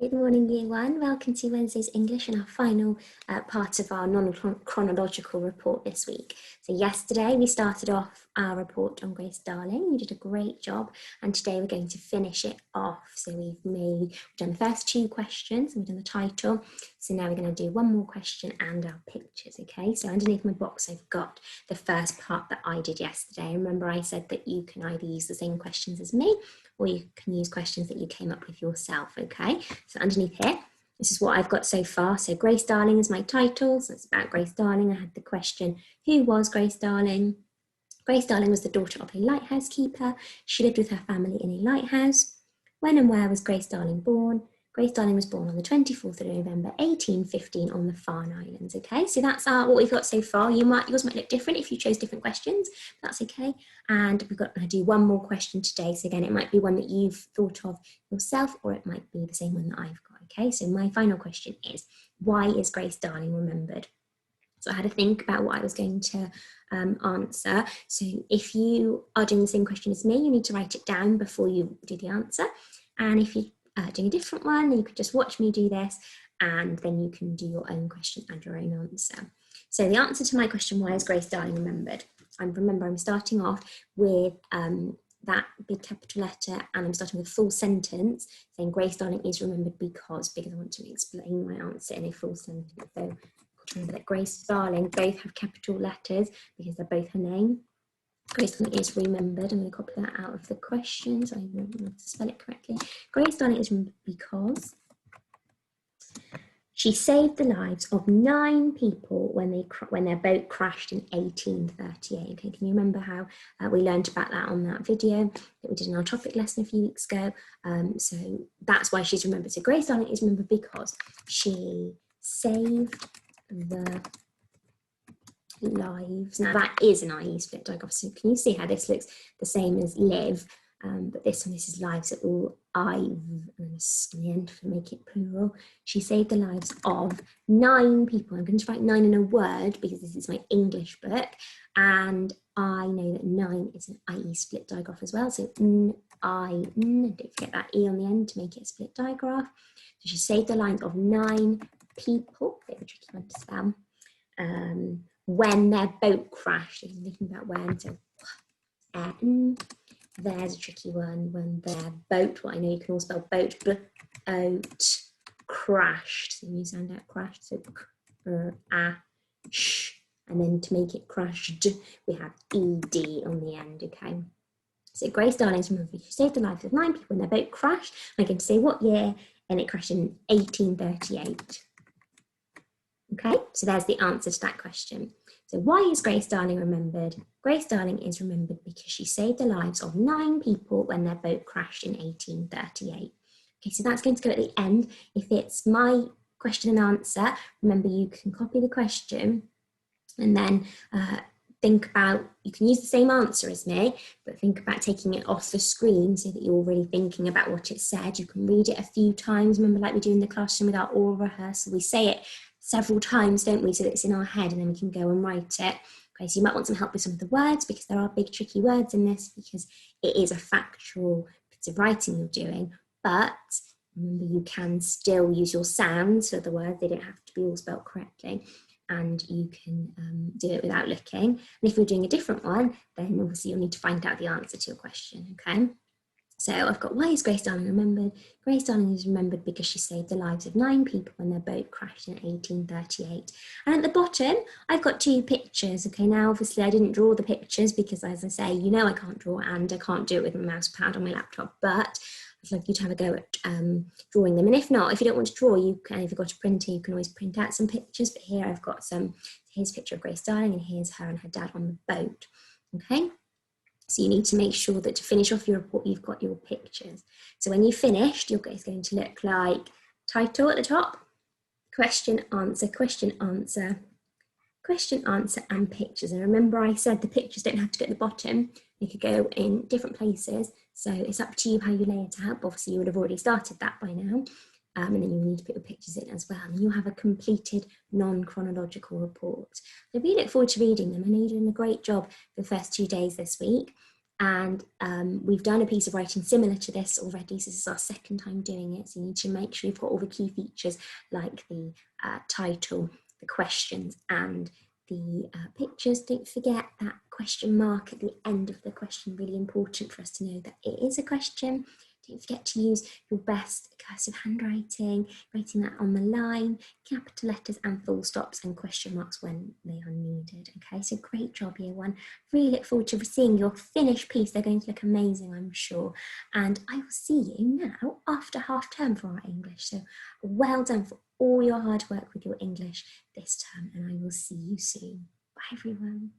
Good morning, Year 1. Welcome to Wednesday's English and our final part of our non-chronological report this week. So yesterday we started off our report on Grace Darling. You did a great job, and today we're going to finish it off. So we've done the first two questions, and we've done the title. So now we're going to do one more question and our pictures, okay? So underneath my box I've got the first part that I did yesterday. Remember I said that you can either use the same questions as me, or you can use questions that you came up with yourself, okay? So underneath here, this is what I've got so far. So Grace Darling is my title, so it's about Grace Darling. I had the question, who was Grace Darling? Grace Darling was the daughter of a lighthouse keeper. She lived with her family in a lighthouse. When and where was Grace Darling born? Grace Darling was born on the 24th of November 1815 on the Farne Islands. Okay, so that's what we've got so far. Yours might look different if you chose different questions, but that's okay. And we've got to do one more question today. So again, it might be one that you've thought of yourself, or it might be the same one that I've got. Okay, so my final question is, why is Grace Darling remembered? So I had to think about what I was going to answer. So if you are doing the same question as me, you need to write it down before you do the answer. And if you're doing a different one, then you could just watch me do this, and then you can do your own question and your own answer. So the answer to my question, why is Grace Darling remembered? Remember, I'm starting off with that big capital letter, and I'm starting with a full sentence saying Grace Darling is remembered because I want to explain my answer in a full sentence. So remember that Grace Darling both have capital letters because they're both her name. Grace Darling is remembered. I'm going to copy that out of the question so I remember to spell it correctly. Grace Darling is remembered because she saved the lives of 9 people when their boat crashed in 1838. Okay, can you remember how we learned about that on that video that we did in our topic lesson a few weeks ago? So that's why she's remembered. So Grace Darling is remembered because she saved the lives. Now that is an IE split diagraph, so can you see how this looks the same as live, but this is lives, so all I've and on the end to make it plural. She saved the lives of 9 people. I'm going to write 9 in a word because this is my English book, and I know that 9 is an IE split diagraph as well, so don't forget that E on the end to make it a split diagraph. So she saved the lives of 9 people, bit of a tricky one to spell, when their boat crashed. I'm thinking about when, so there's a tricky one. When their boat, well, I know you can all spell boat, boat crashed. So you sound out crashed, so sh, and then to make it crashed, we have ed on the end, okay? So Grace Darling's remembered. She saved the lives of 9 people when their boat crashed. I'm going to say what year, and it crashed in 1838. Okay, so there's the answer to that question. So why is Grace Darling remembered? Grace Darling is remembered because she saved the lives of 9 people when their boat crashed in 1838. Okay, so that's going to go at the end. If it's my question and answer, remember you can copy the question and then think about, you can use the same answer as me, but think about taking it off the screen so that you're really thinking about what it said. You can read it a few times. Remember, like we do in the classroom with our oral rehearsal, we say it several times, don't we, so that it's in our head, and then we can go and write it. Okay, so you might want some help with some of the words because there are big tricky words in this because it is a factual bit of writing you're doing, but remember you can still use your sounds for the words. They don't have to be all spelled correctly, and you can do it without looking. And if you're doing a different one, then obviously you'll need to find out the answer to your question, okay? So I've got, why is Grace Darling remembered? Grace Darling is remembered because she saved the lives of 9 people when their boat crashed in 1838. And at the bottom, I've got 2 pictures. Okay, now obviously I didn't draw the pictures because, as I say, you know I can't draw and I can't do it with my mouse pad on my laptop, but I'd like you to have a go at drawing them. And if not, if you don't want to draw, you can, if you've got a printer, you can always print out some pictures. But here I've got some, here's a picture of Grace Darling and here's her and her dad on the boat, okay? So you need to make sure that to finish off your report, you've got your pictures. So when you've finished, it's going to look like title at the top, question, answer, question, answer, question, answer, and pictures. And remember I said the pictures don't have to go at the bottom. They could go in different places. So it's up to you how you lay it out. Obviously you would have already started that by now. And then you need to put your pictures in as well. And you'll have a completed non-chronological report. So we look forward to reading them. I know you're doing a great job the first 2 days this week. And we've done a piece of writing similar to this already, so this is our second time doing it, so you need to make sure you've got all the key features like the title, the questions, and the pictures. Don't forget that question mark at the end of the question, really important for us to know that it is a question. Don't forget to use your best cursive handwriting, writing that on the line, capital letters and full stops and question marks when they are needed. Okay, so great job, year one. Really look forward to seeing your finished piece. They're going to look amazing, I'm sure. And I will see you now after half term for our English. So well done for all your hard work with your English this term, and I will see you soon. Bye, everyone.